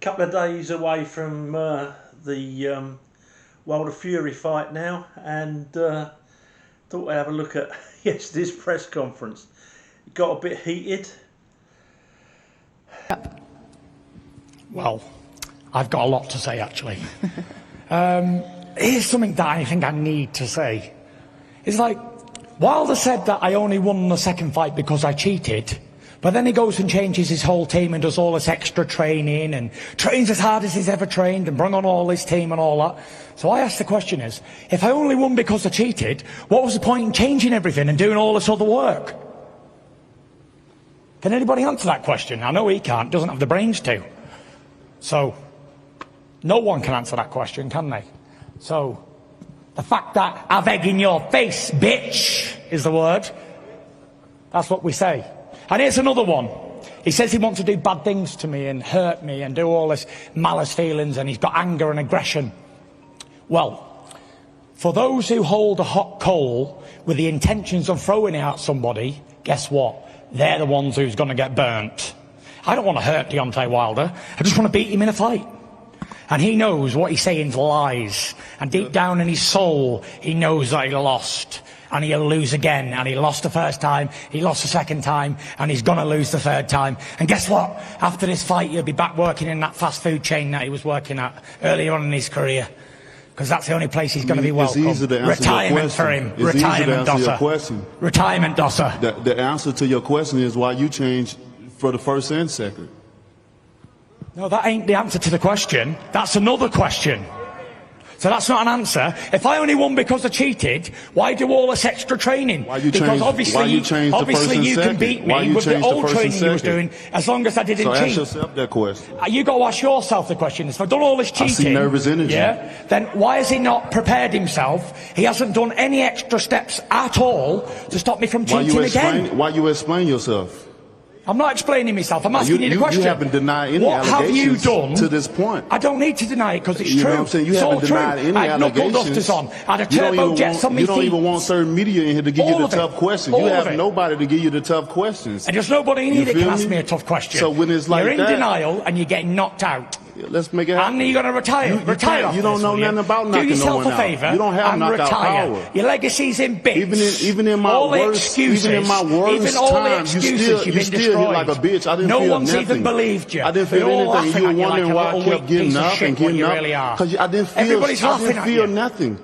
couple of days away from the World of Fury fight now, and thought we'd have a look at yesterday's press conference. It got a bit heated. Well, I've got a lot to say, actually. Here's something that I think I need to say. It's like, Wilder said that I only won the second fight because I cheated, but then he goes and changes his whole team and does all this extra training and trains as hard as he's ever trained and brought on all his team and all that. So I ask the question is, if I only won because I cheated, what was the point in changing everything and doing all this other work? Can anybody answer that question? I know he can't, doesn't have the brains to. So, no one can answer that question, can they? So, the fact that I've egg in your face, bitch, is the word. That's what we say. And here's another one. He says he wants to do bad things to me and hurt me and do all this malice feelings, and he's got anger and aggression. Well, for those who hold a hot coal with the intentions of throwing it at somebody, guess what? They're the ones who's going to get burnt. I don't want to hurt Deontay Wilder. I just want to beat him in a fight. And he knows what he's saying is lies. And deep down in his soul, he knows that he lost. And he'll lose again. And he lost the first time, he lost the second time, and he's going to lose the third time. And guess what? After this fight, he'll be back working in that fast food chain that he was working at earlier on in his career. Because that's the only place he's going to be welcome. Retirement for him. Retirement, Dosser. Retirement, Dosser. The answer to your question is why you changed for the first and second. No, that ain't the answer to the question. That's another question. So that's not an answer. If I only won because I cheated, why do all this extra training? Because obviously you can beat me with the old training you was doing as long as I didn't cheat. So ask yourself that question. You got to ask yourself the question. If I've done all this cheating, I see nervous energy. Yeah, then why has he not prepared himself? He hasn't done any extra steps at all to stop me from cheating again. Why you explain yourself? I'm not explaining myself. I'm asking you the question. You haven't denied any allegations to this point. I don't need to deny it because it's true. Know what I'm saying? You haven't denied any allegations. I had knuckle dusters on. I had a turbo jets on my feet. You don't even want certain media in here to give you the tough questions. You have nobody to give you the tough questions. And there's nobody in here that can ask me a tough question. So when it's like you're in denial and you're getting knocked out. Let's make it happen. And you're going to retire. Retire. You don't know nothing about knocking no one out. Do yourself a favour. You don't have and knockout retire. power. Your legacy's in bits. Even in my worst times, you still hit like a bitch. I didn't feel nothing. No one's even believed you. I didn't feel anything. You were wondering why I kept getting up and getting up. Because I didn't feel nothing.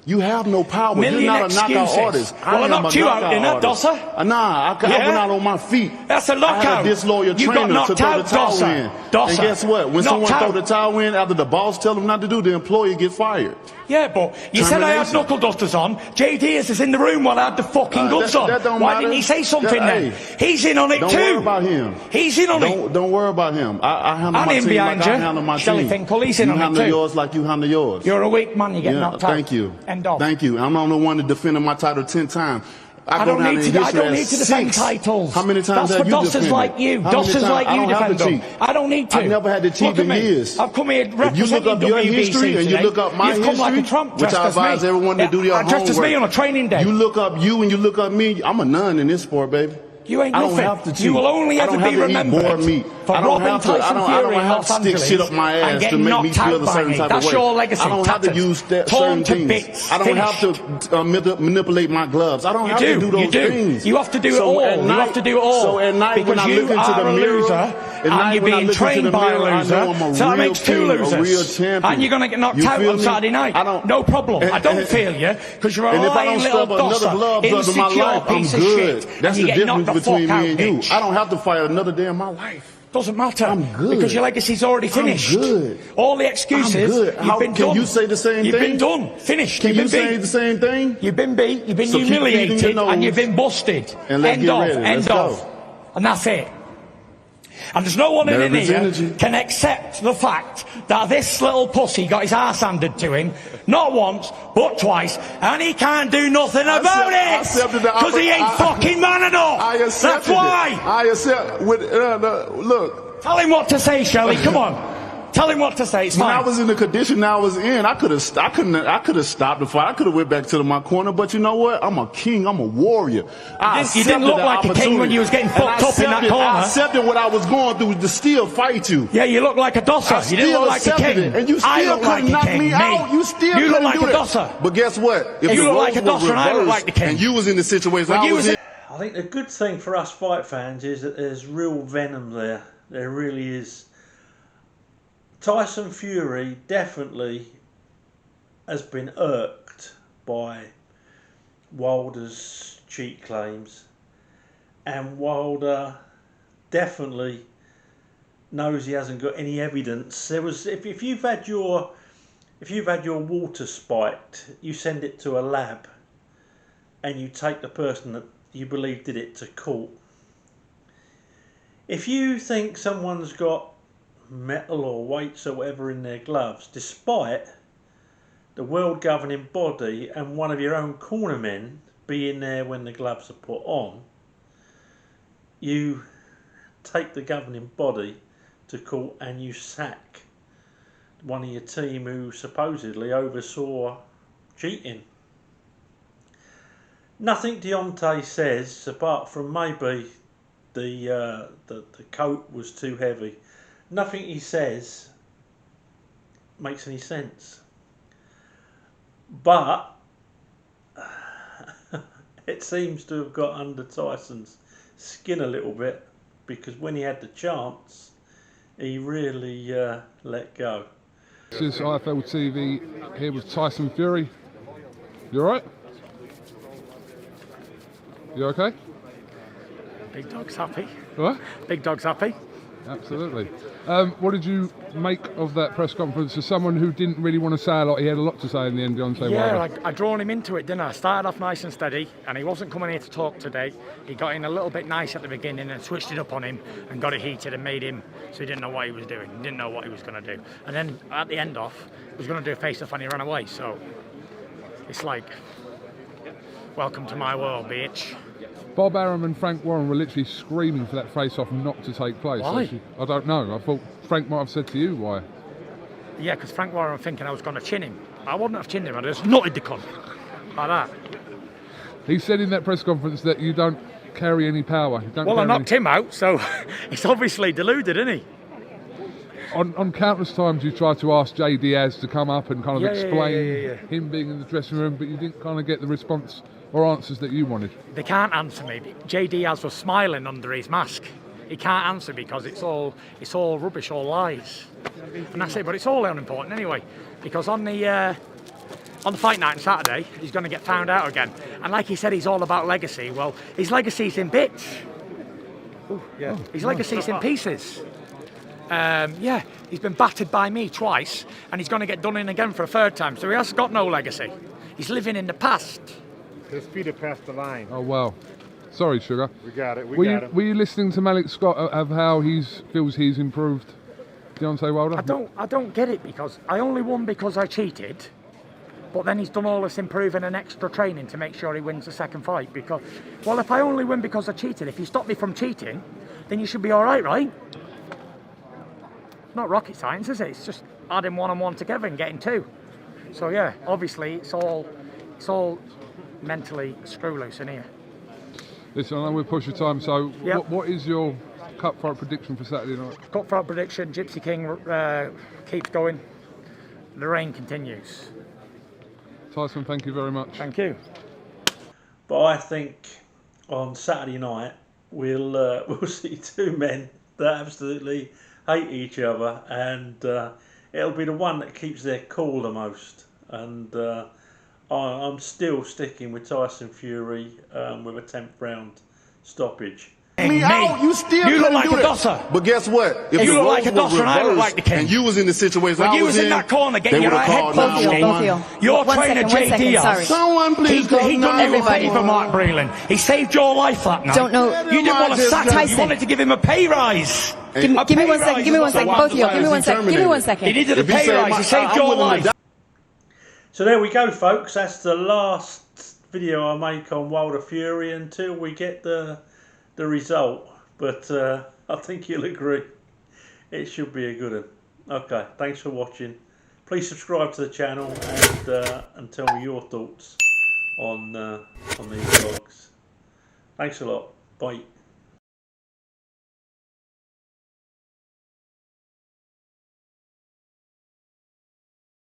You have no power. You're not a knockout artist. Well, I knocked you out, didn't I, Dosser? Nah, I went out on my feet. That's a knockout. I had a disloyal trainer to throw the towel in. And guess what? When someone throw the towel in after the boss tell them not to do, the employee get fired. Yeah, but you said I had knuckle dusters on. JD is in the room while I had the fucking gloves on. Why didn't he say something then? He's in on it too. Don't worry about him. He's in on it. Don't worry about him. I handle my team like I handle my team. Shelley Finkel, he's in on it too. You handle yours like you handle yours. You're a weak man, you get knocked out. Thank you. End of. Thank you. I'm the one that defended my title 10 times. I don't need to defend titles. How many times have you defended? That's for Dossers like you. Dossers like you defend them. I don't need to. I never had to cheat in years. I've come here representing If you look up your history and you look up my history, which I advise everyone to do their homework. Dressed as me on a training day. You look up you and you look up me. I'm a nun in this sport, baby. You ain't nothing. I don't have to cheat. You will only ever be remembered for robbing Tyson Fury in Los Angeles stick shit up my ass to make me feel a certain type of way. That's your legacy. I don't have to use certain things. I don't have to manipulate my gloves. I don't have to do those things. You have to do it all. You have to do it all. So at night when I look into the mirror, and you're being trained by a loser, so that makes two losers. And you're going to get knocked out on Saturday night. No problem. I don't feel you because you're a lying little dosser, insecure piece of shit. That's the difference between me and you. I don't have to fight another day in my life. Doesn't matter. I'm good. Because your legacy's already finished. I'm good. All the excuses, you've been done. Can you say the same thing? You've been done. Finished. Can you say the same thing? You've been beat, you've been humiliated, and you've been busted. End of. And that's it. And there's no one in here can accept the fact that this little pussy got his arse handed to him, not once, but twice, and he can't do nothing about it! Because he ain't fucking man enough! That's why! I accept, look. Tell him what to say, Shelley, come on. Tell him what to say. It's when fine. I was in the condition I was in, I could have stopped the fight. I could have went back to my corner. But you know what? I'm a king. I'm a warrior. You didn't look like a king when you was getting fucked up in that corner. I accepted what I was going through to still fight you. Yeah, you look like a dosser. You didn't look like a king. And you still couldn't knock me out. You still look couldn't like do a dosser. But guess what? If you look like a dosser and I look like the king. And you was in the situation I was in. I think the good thing for us fight fans is that there's real venom there. There really is. Tyson Fury definitely has been irked by Wilder's cheat claims, and Wilder definitely knows he hasn't got any evidence. There was, if you've had your water spiked, you send it to a lab, and you take the person that you believe did it to court. If you think someone's got metal or weights or whatever in their gloves, despite the world governing body and one of your own cornermen being there when the gloves are put on, you take the governing body to court and you sack one of your team who supposedly oversaw cheating. Nothing Deontay says, apart from maybe the coat was too heavy, nothing he says makes any sense. But it seems to have got under Tyson's skin a little bit, because when he had the chance, he really let go. This is IFL TV here with Tyson Fury. You alright? You okay? Big dog's happy. What? Big dog's happy. Absolutely. What did you make of that press conference as someone who didn't really want to say a lot? He had a lot to say in the end, Deontay Wilder. I drawn him into it, didn't I? Started off nice and steady, and he wasn't coming here to talk today. He got in a little bit nice at the beginning and switched it up on him and got it heated and made him so he didn't know what he was doing. He didn't know what he was going to do. And then at the end off, he was going to do a face-off and he ran away. So it's like, welcome to my world, bitch. Bob Arum and Frank Warren were literally screaming for that face-off not to take place. Why? I don't know. I thought Frank might have said to you why. Yeah, because Frank Warren was thinking I was going to chin him. I wouldn't have chinned him. I just knotted the cunt. Like that. He said in that press conference that you don't carry any power. Well, I knocked him out, so he's obviously deluded, isn't he? On countless times you tried to ask J. Diaz to come up and kind of explain him being in the dressing room, but you didn't kind of get the response or answers that you wanted. They can't answer me. J. Diaz was smiling under his mask. He can't answer because it's all rubbish, all lies. And that's it, but it's all unimportant anyway, because on the fight night on Saturday, he's going to get found out again. And like he said, he's all about legacy. Well, his legacy's in bits. Ooh, yeah. His legacy's in pieces. He's been battered by me twice, and he's going to get done in again for a third time. So he has got no legacy. He's living in the past. His feet have passed the line. Oh, well. Sorry, Sugar. We got it. Were you listening to Malik Scott of how he feels he's improved Deontay Wilder? I don't get it, because I only won because I cheated, but then he's done all this improving and extra training to make sure he wins the second fight. Because, well, if I only win because I cheated, if you stop me from cheating, then you should be all right, right? Not rocket science, is it? It's just adding one and one together and getting two. So yeah, obviously it's all mentally screw loose in here. Listen, I know we've pushed your time, so what is your cutthroat prediction for Saturday night? Cutthroat prediction: Gypsy King keeps going. The reign continues. Tyson, thank you very much. Thank you. But I think on Saturday night we'll see two men that absolutely hate each other, and it'll be the one that keeps their cool the most. And I'm still sticking with Tyson Fury with a 10th round stoppage. You look like a dosser. But guess what? If you look like a dosser and I look like the king. And you was in the situation when I you was in that corner getting your head punched. Your trainer J. Diaz. Someone please go. He done you a favour, Mark Breland. He saved your life that night. Don't know. You didn't want to sack him. You wanted to give him a pay rise. Give me 1 second. Give me 1 second. Both of you. Give me 1 second. Give me 1 second. He needed a pay rise. He saved your life. So there we go, folks. That's the last video I make on Wilder Fury until we get the result. But I think you'll agree it should be a good one. Okay, thanks for watching. Please subscribe to the channel and tell me your thoughts on these vlogs. Thanks a lot. Bye.